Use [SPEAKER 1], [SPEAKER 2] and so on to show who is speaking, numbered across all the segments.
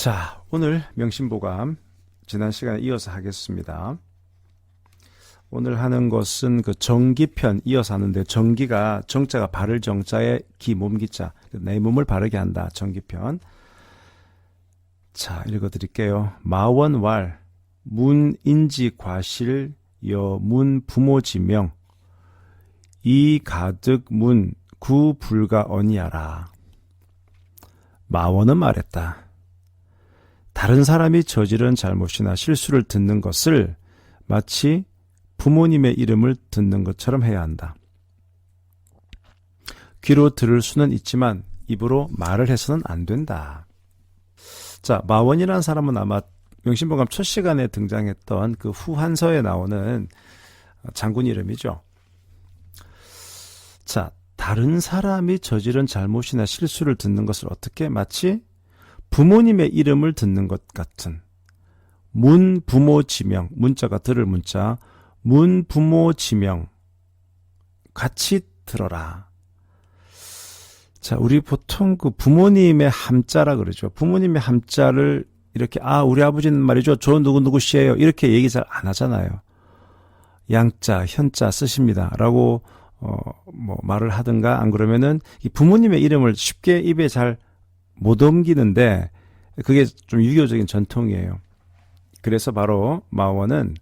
[SPEAKER 1] 자, 오늘 명심보감 지난 시간에 이어서 하겠습니다. 오늘 하는 것은 그 정기편 이어서 하는데, 정기가 정자가 바를 정자에 기 몸기자, 내 몸을 바르게 한다. 정기편. 자, 읽어드릴게요. 마원왈 문인지 과실 여문 부모지명 이 가득 문 구 불가 언이하라. 마원은 말했다. 다른 사람이 저지른 잘못이나 실수를 듣는 것을 마치 부모님의 이름을 듣는 것처럼 해야 한다. 귀로 들을 수는 있지만 입으로 말을 해서는 안 된다. 자, 마원이라는 사람은 아마 명심보감 첫 시간에 등장했던 그 후한서에 나오는 장군 이름이죠. 자, 다른 사람이 저지른 잘못이나 실수를 듣는 것을 어떻게 마치 부모님의 이름을 듣는 것 같은 문 부모 지명, 문자가 들을 문자, 문 부모 지명 같이 들어라. 자, 우리 보통 그 부모님의 함자라 그러죠. 부모님의 함자를 이렇게 우리 아버지는 말이죠. 저 누구누구 씨예요. 이렇게 얘기 잘 안 하잖아요. 양자, 현자 쓰십니다라고 말을 하든가, 안 그러면은 이 부모님의 이름을 쉽게 입에 잘 못 옮기는데, 그게 좀 유교적인 전통이에요. 그래서 바로 마원은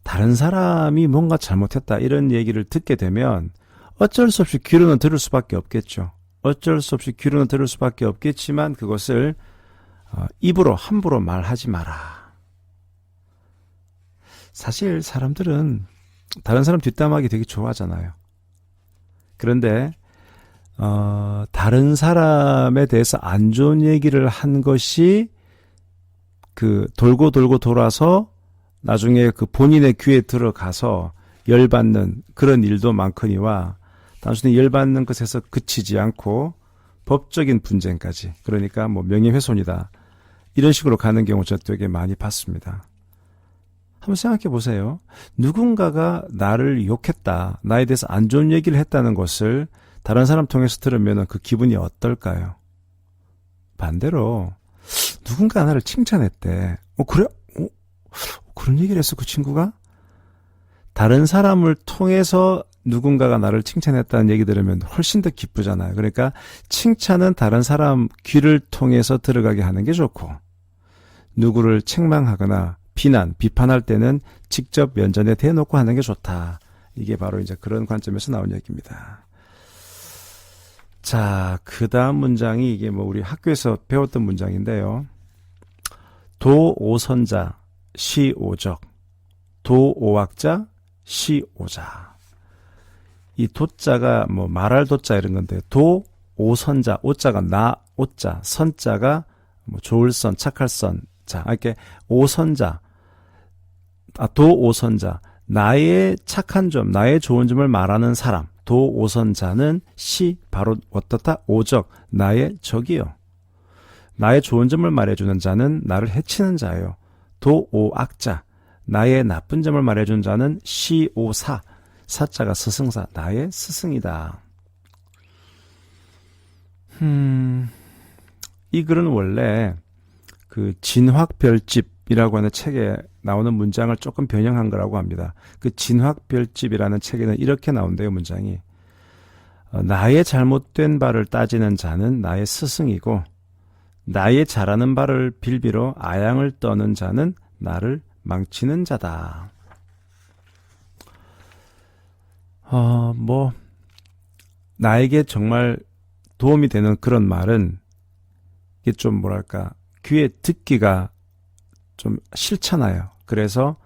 [SPEAKER 1] 다른 사람이 뭔가 잘못했다 이런 얘기를 듣게 되면 어쩔 수 없이 귀로는 들을 수밖에 없겠죠. 어쩔 수 없이 귀로는 들을 수밖에 없겠지만 그것을 입으로 함부로 말하지 마라. 사실 사람들은 다른 사람 뒷담화하기 되게 좋아하잖아요. 그런데 다른 사람에 대해서 안 좋은 얘기를 한 것이 그 돌고 돌아서 나중에 그 본인의 귀에 들어가서 열받는 그런 일도 많거니와, 단순히 열받는 것에서 그치지 않고 법적인 분쟁까지, 그러니까 뭐 명예훼손이다 이런 식으로 가는 경우 저 되게 많이 봤습니다. 한번 생각해 보세요. 누군가가 나를 욕했다, 나에 대해서 안 좋은 얘기를 했다는 것을 다른 사람 통해서 들으면 그 기분이 어떨까요? 반대로 누군가 나를 칭찬했대. 그래? 그런 얘기를 했어, 그 친구가? 다른 사람을 통해서 누군가가 나를 칭찬했다는 얘기 들으면 훨씬 더 기쁘잖아요. 그러니까 칭찬은 다른 사람 귀를 통해서 들어가게 하는 게 좋고, 누구를 책망하거나 비판할 때는 직접 면전에 대놓고 하는 게 좋다. 이게 바로 이제 그런 관점에서 나온 얘기입니다. 자, 그 다음 문장이 이게 뭐 우리 학교에서 배웠던 문장인데요. 도오선자 시오적, 도오학자 시오자. 이 도자가 뭐 말할 도자 이런 건데, 도오선자, 오자가 나 오자, 선자가 뭐 좋을 선, 착할 선. 자, 이렇게 오선자, 도오선자, 나의 착한 점, 나의 좋은 점을 말하는 사람. 도오선자는 바로 어떻다? 오적, 나의 적이요. 나의 좋은 점을 말해주는 자는 나를 해치는 자예요. 도오악자, 나의 나쁜 점을 말해주는 자는 시오사, 사자가 스승사, 나의 스승이다. 이 글은 원래 그 진확별집이라고 하는 책에 나오는 문장을 조금 변형한 거라고 합니다. 그 진확별집이라는 책에는 이렇게 나온대요, 문장이. 나의 잘못된 바를 따지는 자는 나의 스승이고, 나의 잘하는 바를 빌비로 아양을 떠는 자는 나를 망치는 자다. 나에게 정말 도움이 되는 그런 말은 이게 좀 뭐랄까, 귀에 듣기가 좀 싫잖아요. 그래서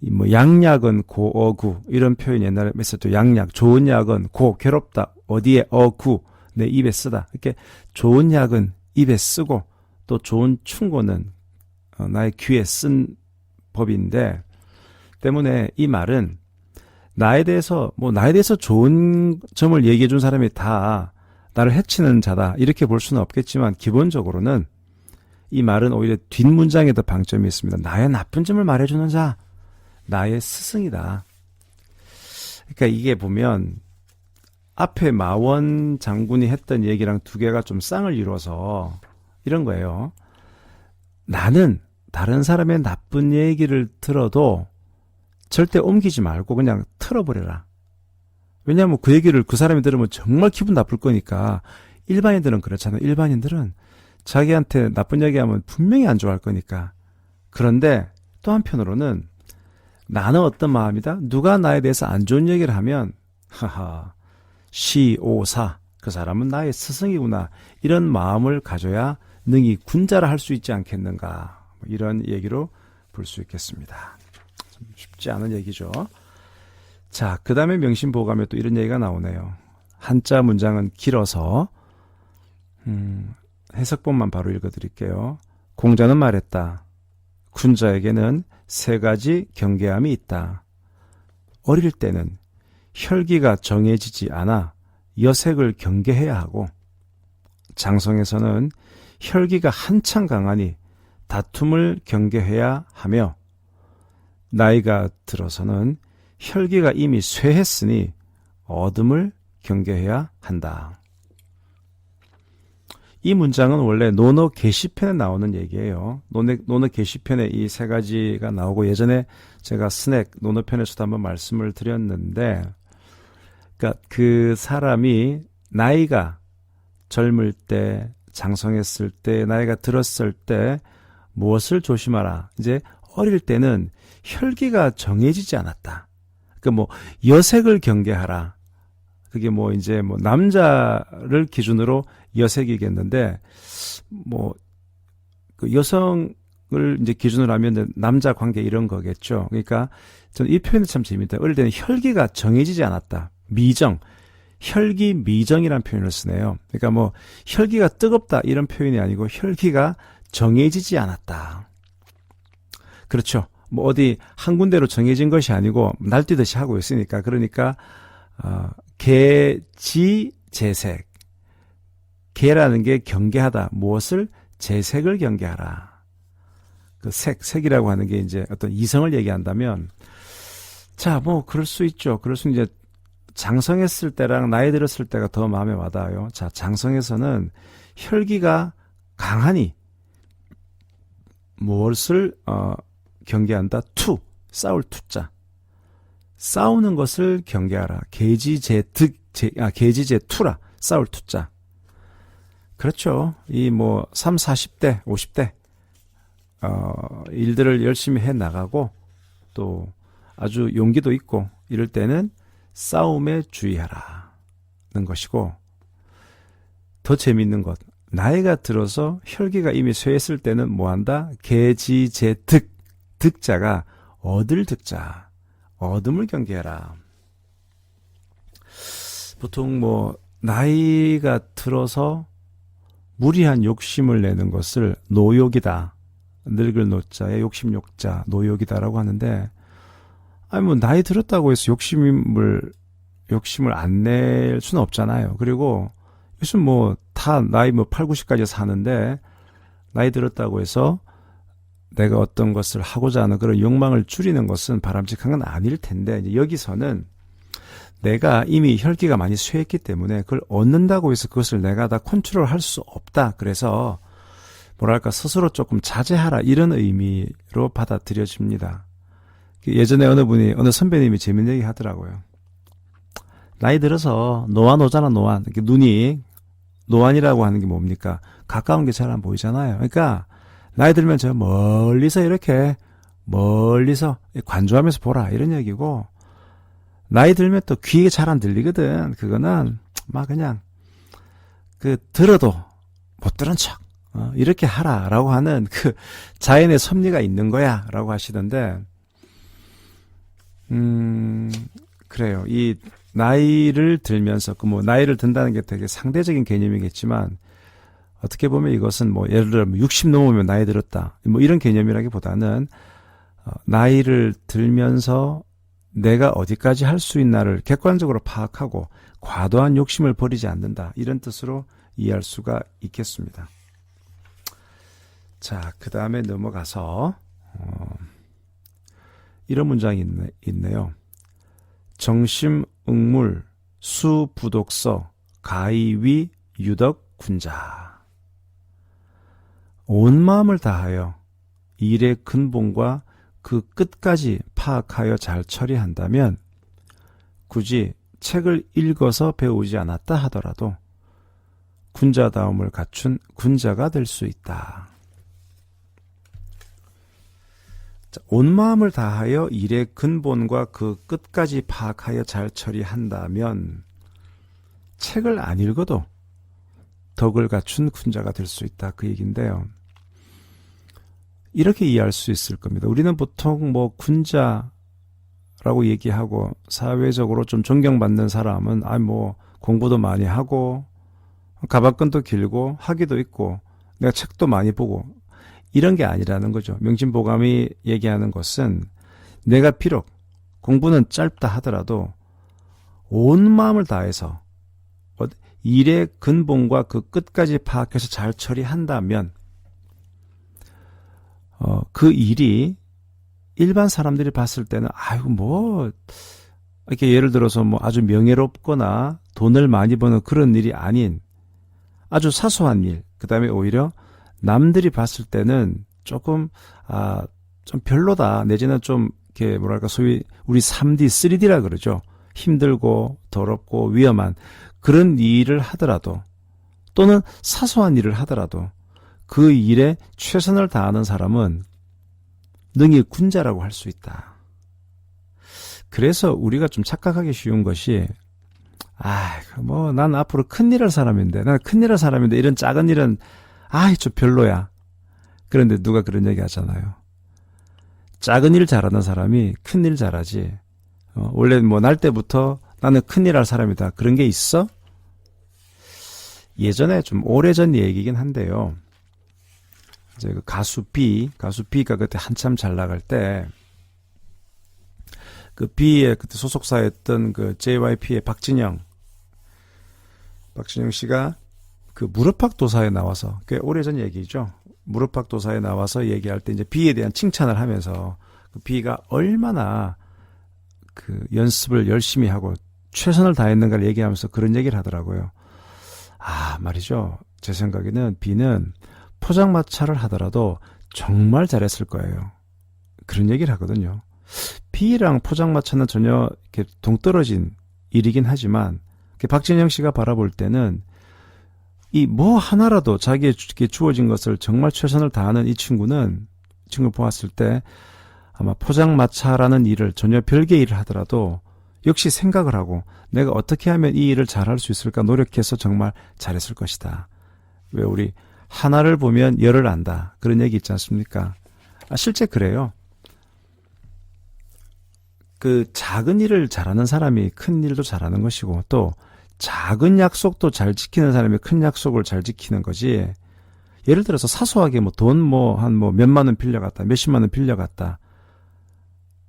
[SPEAKER 1] 뭐 양약은 고어구 이런 표현 옛날에 했었죠. 양약, 좋은 약은 괴롭다, 어디에 어구, 내 입에 쓰다. 이렇게 좋은 약은 입에 쓰고, 또 좋은 충고는 나의 귀에 쓴 법인데, 때문에 이 말은 나에 대해서 좋은 점을 얘기해 준 사람이 다 나를 해치는 자다 이렇게 볼 수는 없겠지만, 기본적으로는 이 말은 오히려 뒷문장에 더 방점이 있습니다. 나의 나쁜 점을 말해주는 자, 나의 스승이다. 그러니까 이게 보면 앞에 마원 장군이 했던 얘기랑 두 개가 좀 쌍을 이루어서 이런 거예요. 나는 다른 사람의 나쁜 얘기를 들어도 절대 옮기지 말고 그냥 틀어버려라. 왜냐하면 그 얘기를 그 사람이 들으면 정말 기분 나쁠 거니까. 일반인들은 그렇잖아요. 일반인들은 자기한테 나쁜 얘기하면 분명히 안 좋아할 거니까. 그런데 또 한편으로는 나는 어떤 마음이다? 누가 나에 대해서 안 좋은 얘기를 하면 하하 시오사 그 사람은 나의 스승이구나 이런 마음을 가져야 능히 군자라 할 수 있지 않겠는가 이런 얘기로 볼 수 있겠습니다. 좀 쉽지 않은 얘기죠. 자, 그 다음에 명심보감에 또 이런 얘기가 나오네요. 한자 문장은 길어서 해석본만 바로 읽어드릴게요. 공자는 말했다. 군자에게는 세 가지 경계함이 있다. 어릴 때는 혈기가 정해지지 않아 여색을 경계해야 하고 장성에서는 혈기가 한창 강하니 다툼을 경계해야 하며 나이가 들어서는 혈기가 이미 쇠했으니 어둠을 경계해야 한다. 이 문장은 원래 논어 게시편에 나오는 얘기예요. 논어 게시편에 이 세 가지가 나오고 예전에 제가 스낵 논어편에서도 한번 말씀을 드렸는데 그러니까 그 사람이 나이가 젊을 때, 장성했을 때, 나이가 들었을 때 무엇을 조심하라. 이제 어릴 때는 혈기가 정해지지 않았다. 그러니까 뭐 여색을 경계하라. 그게 뭐 이제 뭐 남자를 기준으로 여색이겠는데 뭐 그 여성을 이제 기준으로 하면 남자 관계 이런 거겠죠. 그러니까 저는 이 표현이 참 재밌다. 어릴 때는 혈기가 정해지지 않았다. 미정, 혈기 미정이라는 표현을 쓰네요. 그러니까 뭐 혈기가 뜨겁다 이런 표현이 아니고 혈기가 정해지지 않았다. 그렇죠. 뭐 어디 한 군데로 정해진 것이 아니고 날뛰듯이 하고 있으니까 그러니까 계지재색 계라는 게 경계하다. 무엇을? 재색을 경계하라. 그 색이라고 하는 게 이제 어떤 이성을 얘기한다면 자, 뭐 그럴 수 있죠. 그럴 수 이제 장성했을 때랑 나이 들었을 때가 더 마음에 와닿아요. 자, 장성에서는 혈기가 강하니 무엇을 경계한다? 싸울 투자. 싸우는 것을 경계하라. 계지재투라. 싸울 투자. 그렇죠. 이 뭐 3, 40대, 50대 일들을 열심히 해 나가고 또 아주 용기도 있고 이럴 때는 싸움에 주의하라는 것이고 더 재미있는 것. 나이가 들어서 혈기가 이미 쇠했을 때는 뭐한다? 계지재득. 득자가 얻을 득자. 어둠을 경계해라. 보통 뭐 나이가 들어서 무리한 욕심을 내는 것을 노욕이다. 늙을 노자에 욕심 욕자 노욕이다라고 하는데 아니 뭐 나이 들었다고 해서 욕심을 안 낼 수는 없잖아요. 그리고 요즘 뭐 다 나이 뭐 8, 90까지 사는데 나이 들었다고 해서 내가 어떤 것을 하고자 하는 그런 욕망을 줄이는 것은 바람직한 건 아닐 텐데 이제 여기서는 내가 이미 혈기가 많이 쇠했기 때문에 그걸 얻는다고 해서 그것을 내가 다 컨트롤할 수 없다. 그래서 뭐랄까 스스로 조금 자제하라 이런 의미로 받아들여집니다. 예전에 어느 선배님이 재밌는 얘기 하더라고요. 나이 들어서 노안 오잖아 노안. 이렇게 눈이 노안이라고 하는 게 뭡니까? 가까운 게 잘 안 보이잖아요. 그러니까 나이 들면 저 멀리서 관조하면서 보라 이런 얘기고 나이 들면 또 귀에 잘 안 들리거든. 그거는 막 그냥 들어도 못 들은 척 이렇게 하라라고 하는 그 자연의 섭리가 있는 거야라고 하시던데 그래요. 이 나이를 들면서 뭐 나이를 든다는 게 되게 상대적인 개념이겠지만 어떻게 보면 이것은 뭐 예를 들어 60 넘으면 나이 들었다. 뭐 이런 개념이라기보다는 나이를 들면서 내가 어디까지 할 수 있나를 객관적으로 파악하고 과도한 욕심을 버리지 않는다. 이런 뜻으로 이해할 수가 있겠습니다. 자, 그 다음에 넘어가서 이런 문장이 있네요. 정심응물 수부독서 가이위 유덕 군자. 온 마음을 다하여 일의 근본과 그 끝까지 파악하여 잘 처리한다면 굳이 책을 읽어서 배우지 않았다 하더라도 군자다움을 갖춘 군자가 될 수 있다. 자, 온 마음을 다하여 일의 근본과 그 끝까지 파악하여 잘 처리한다면 책을 안 읽어도 덕을 갖춘 군자가 될 수 있다. 그 얘기인데요. 이렇게 이해할 수 있을 겁니다. 우리는 보통 뭐 군자라고 얘기하고 사회적으로 좀 존경받는 사람은 뭐 공부도 많이 하고 가방끈도 길고 학위도 있고 내가 책도 많이 보고 이런 게 아니라는 거죠. 명심보감이 얘기하는 것은 내가 비록 공부는 짧다 하더라도 온 마음을 다해서 일의 근본과 그 끝까지 파악해서 잘 처리한다면 그 일이 일반 사람들이 봤을 때는 이렇게 예를 들어서 뭐 아주 명예롭거나 돈을 많이 버는 그런 일이 아닌 아주 사소한 일, 그 다음에 오히려 남들이 봤을 때는 조금 좀 별로다, 내지는 좀 이렇게 뭐랄까 소위 우리 3D, 3D라 그러죠. 힘들고 더럽고 위험한 그런 일을 하더라도 또는 사소한 일을 하더라도 그 일에 최선을 다하는 사람은 능히 군자라고 할 수 있다. 그래서 우리가 좀 착각하기 쉬운 것이 난 앞으로 큰일 할 사람인데 이런 작은 일은 좀 별로야. 그런데 누가 그런 얘기 하잖아요. 작은 일 잘하는 사람이 큰일 잘하지. 원래 날 때부터 나는 큰일 할 사람이다. 그런 게 있어? 예전에 좀 오래전 얘기긴 한데요. 이제 그 가수 B가 그때 한참 잘 나갈 때, 그 B의 그때 소속사였던 그 JYP의 박진영 씨가 그 무릎팍도사에 나와서, 꽤 오래전 얘기죠. 무릎팍도사에 나와서 얘기할 때 이제 B에 대한 칭찬을 하면서 그 B가 얼마나 그 연습을 열심히 하고 최선을 다했는가를 얘기하면서 그런 얘기를 하더라고요. 말이죠. 제 생각에는 B는 포장마차를 하더라도 정말 잘했을 거예요. 그런 얘기를 하거든요. B랑 포장마차는 전혀 이렇게 동떨어진 일이긴 하지만 박진영 씨가 바라볼 때는 이 뭐 하나라도 자기에게 주어진 것을 정말 최선을 다하는 이 친구를 보았을 때 아마 포장마차라는 일을 전혀 별개의 일을 하더라도 역시 생각을 하고 내가 어떻게 하면 이 일을 잘할 수 있을까 노력해서 정말 잘했을 것이다. 왜 우리 하나를 보면 열을 안다. 그런 얘기 있지 않습니까? 실제 그래요. 그 작은 일을 잘하는 사람이 큰 일도 잘하는 것이고 또 작은 약속도 잘 지키는 사람이 큰 약속을 잘 지키는 거지. 예를 들어서 사소하게 돈 몇만 원 빌려갔다. 몇십만 원 빌려갔다.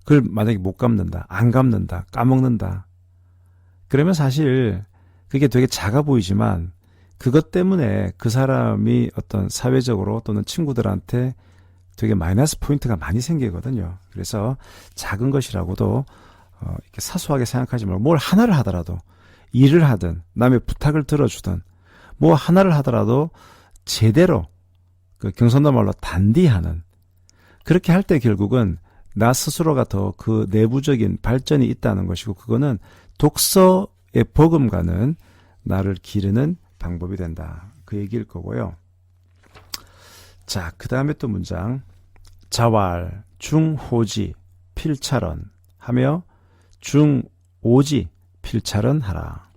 [SPEAKER 1] 그걸 만약에 못 갚는다. 안 갚는다. 까먹는다. 그러면 사실 그게 되게 작아 보이지만 그것 때문에 그 사람이 어떤 사회적으로 또는 친구들한테 되게 마이너스 포인트가 많이 생기거든요. 그래서 작은 것이라고도 이렇게 사소하게 생각하지 말고 뭘 하나를 하더라도 일을 하든 남의 부탁을 들어주든 뭐 하나를 하더라도 제대로 그 경상도 말로 단디하는 그렇게 할 때 결국은 나 스스로가 더 그 내부적인 발전이 있다는 것이고 그거는 독서의 버금가는 나를 기르는 방법이 된다. 그 얘기일 거고요. 자, 그 다음에 또 문장. 자왈, 중호지, 필찰언 하며 중오지, 필찰언 하라.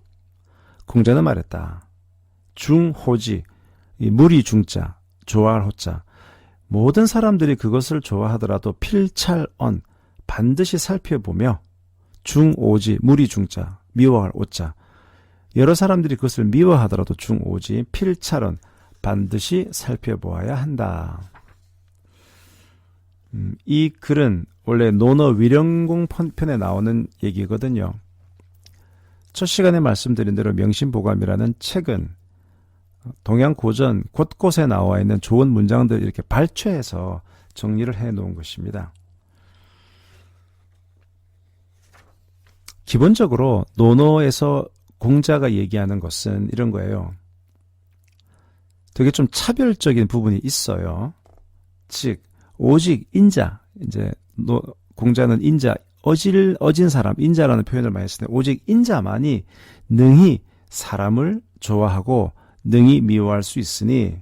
[SPEAKER 1] 공자는 말했다. 중호지, 이 무리 중자, 좋아할 호자. 모든 사람들이 그것을 좋아하더라도 필찰언, 반드시 살펴보며 중오지, 무리 중자, 미워할 오자. 여러 사람들이 그것을 미워하더라도 중오지, 필찰언, 반드시 살펴보아야 한다. 이 글은 원래 논어 위령공 편에 나오는 얘기거든요. 첫 시간에 말씀드린 대로 명심보감이라는 책은 동양 고전 곳곳에 나와 있는 좋은 문장들 이렇게 발췌해서 정리를 해 놓은 것입니다. 기본적으로 논어에서 공자가 얘기하는 것은 이런 거예요. 되게 좀 차별적인 부분이 있어요. 즉 오직 인자, 이제 공자는 인자, 어진 사람, 인자라는 표현을 많이 쓰는데 오직 인자만이 능히 사람을 좋아하고 능히 미워할 수 있으니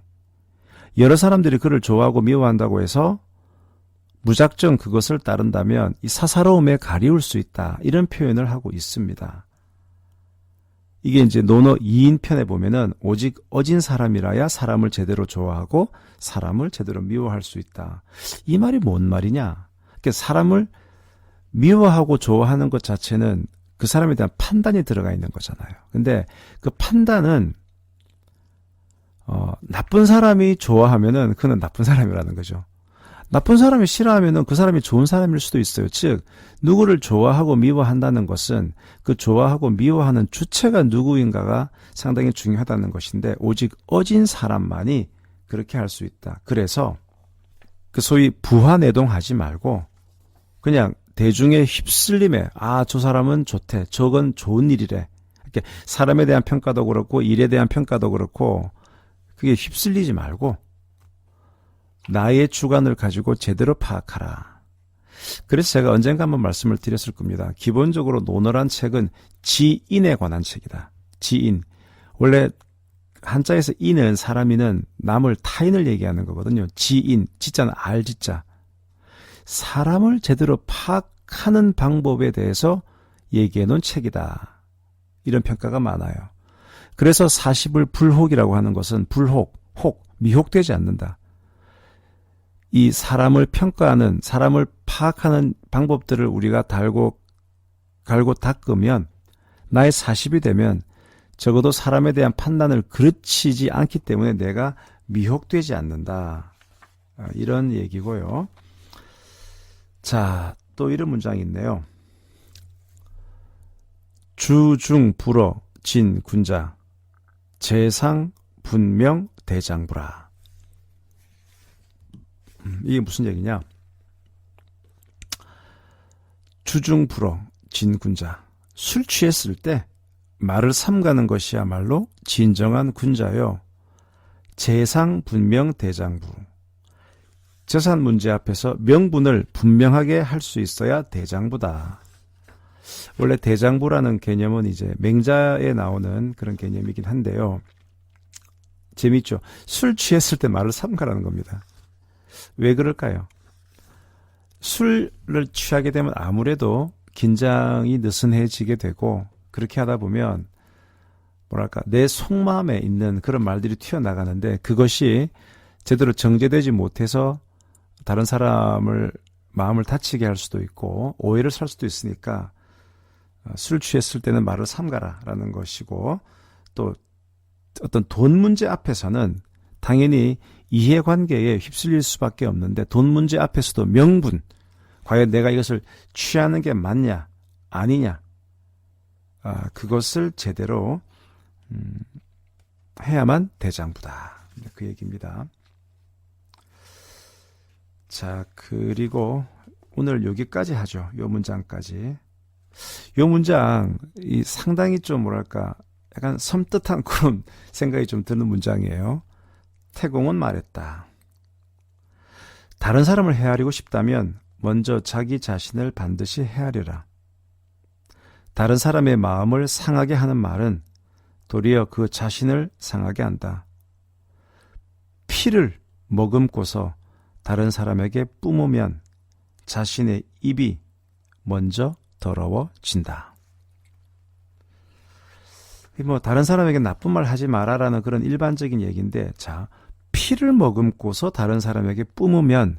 [SPEAKER 1] 여러 사람들이 그를 좋아하고 미워한다고 해서 무작정 그것을 따른다면 이 사사로움에 가리울 수 있다. 이런 표현을 하고 있습니다. 이게 이제 논어 2인편에 보면은 오직 어진 사람이라야 사람을 제대로 좋아하고 사람을 제대로 미워할 수 있다. 이 말이 뭔 말이냐? 그러니까 사람을 미워하고 좋아하는 것 자체는 그 사람에 대한 판단이 들어가 있는 거잖아요. 근데 그 판단은 나쁜 사람이 좋아하면은 그는 나쁜 사람이라는 거죠. 나쁜 사람이 싫어하면은 그 사람이 좋은 사람일 수도 있어요. 즉, 누구를 좋아하고 미워한다는 것은 그 좋아하고 미워하는 주체가 누구인가가 상당히 중요하다는 것인데 오직 어진 사람만이 그렇게 할 수 있다. 그래서 그 소위 부하내동하지 말고 그냥 대중의 휩쓸림에 저 사람은 좋대. 저건 좋은 일이래. 이렇게 사람에 대한 평가도 그렇고 일에 대한 평가도 그렇고 그게 휩쓸리지 말고 나의 주관을 가지고 제대로 파악하라. 그래서 제가 언젠가 한번 말씀을 드렸을 겁니다. 기본적으로 논어란 책은 지인에 관한 책이다. 지인. 원래 한자에서 인은 사람이는 남을 타인을 얘기하는 거거든요. 지인. 지자는 알지자. 사람을 제대로 파악하는 방법에 대해서 얘기해 놓은 책이다. 이런 평가가 많아요. 그래서 40을 불혹이라고 하는 것은 미혹되지 않는다. 이 사람을 평가하는, 사람을 파악하는 방법들을 우리가 갈고 닦으면 나의 40이 되면 적어도 사람에 대한 판단을 그르치지 않기 때문에 내가 미혹되지 않는다. 이런 얘기고요. 자, 또 이런 문장이 있네요. 주중 불어 진 군자 재상 분명 대장부라. 이게 무슨 얘기냐? 주중 불어 진 군자. 술 취했을 때 말을 삼가는 것이야말로 진정한 군자요. 재상 분명 대장부. 재산 문제 앞에서 명분을 분명하게 할 수 있어야 대장부다. 원래 대장부라는 개념은 이제 맹자에 나오는 그런 개념이긴 한데요. 재밌죠? 술 취했을 때 말을 삼가라는 겁니다. 왜 그럴까요? 술을 취하게 되면 아무래도 긴장이 느슨해지게 되고 그렇게 하다 보면 내 속마음에 있는 그런 말들이 튀어나가는데 그것이 제대로 정제되지 못해서 다른 사람을 마음을 다치게 할 수도 있고 오해를 살 수도 있으니까 술 취했을 때는 말을 삼가라라는 것이고 또 어떤 돈 문제 앞에서는 당연히 이해관계에 휩쓸릴 수밖에 없는데 돈 문제 앞에서도 명분, 과연 내가 이것을 취하는 게 맞냐 아니냐 그것을 제대로 해야만 대장부다. 그 얘기입니다. 자, 그리고 오늘 여기까지 하죠. 요 문장까지. 요 문장 상당히 좀 약간 섬뜩한 그런 생각이 좀 드는 문장이에요. 태공은 말했다. 다른 사람을 헤아리고 싶다면 먼저 자기 자신을 반드시 헤아려라. 다른 사람의 마음을 상하게 하는 말은 도리어 그 자신을 상하게 한다. 피를 머금고서 다른 사람에게 뿜으면 자신의 입이 먼저 더러워진다. 다른 사람에게 나쁜 말 하지 마라라는 그런 일반적인 얘기인데, 자, 피를 머금고서 다른 사람에게 뿜으면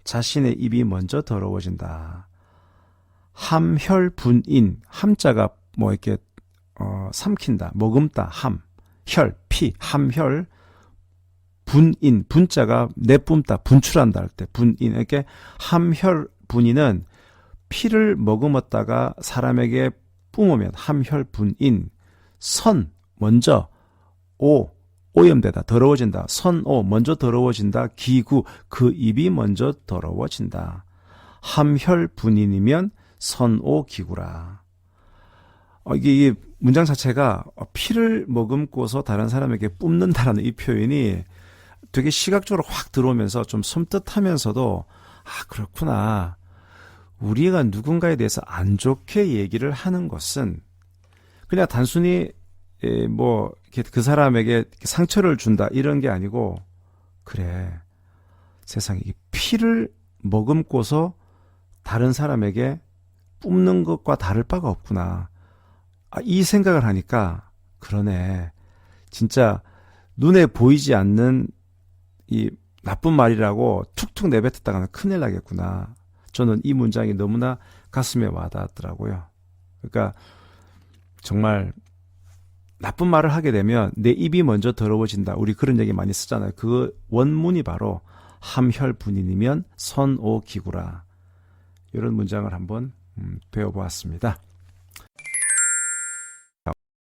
[SPEAKER 1] 자신의 입이 먼저 더러워진다. 함혈분인, 함자가 이렇게 삼킨다, 머금다, 혈, 피, 함혈, 분인, 분자가 내뿜다, 분출한다 할 때 분인, 이렇게 함혈분인은 피를 머금었다가 사람에게 뿜으면 함혈분인, 먼저 오염되다, 더러워진다, 먼저 더러워진다, 기구, 그 입이 먼저 더러워진다. 함혈분인이면 기구라. 이게 문장 자체가 피를 머금고서 다른 사람에게 뿜는다라는 이 표현이 되게 시각적으로 확 들어오면서 좀 섬뜩하면서도 아, 그렇구나. 우리가 누군가에 대해서 안 좋게 얘기를 하는 것은 그냥 단순히 뭐 그 사람에게 상처를 준다 이런 게 아니고 그래. 세상에 피를 머금고서 다른 사람에게 뿜는 것과 다를 바가 없구나. 아, 이 생각을 하니까 그러네. 진짜 눈에 보이지 않는 이 나쁜 말이라고 툭툭 내뱉었다가는 큰일 나겠구나. 저는 이 문장이 너무나 가슴에 와닿았더라고요. 그러니까 정말 나쁜 말을 하게 되면 내 입이 먼저 더러워진다. 우리 그런 얘기 많이 쓰잖아요. 그 원문이 바로 함혈분인이면 선오기구라. 이런 문장을 한번 배워보았습니다.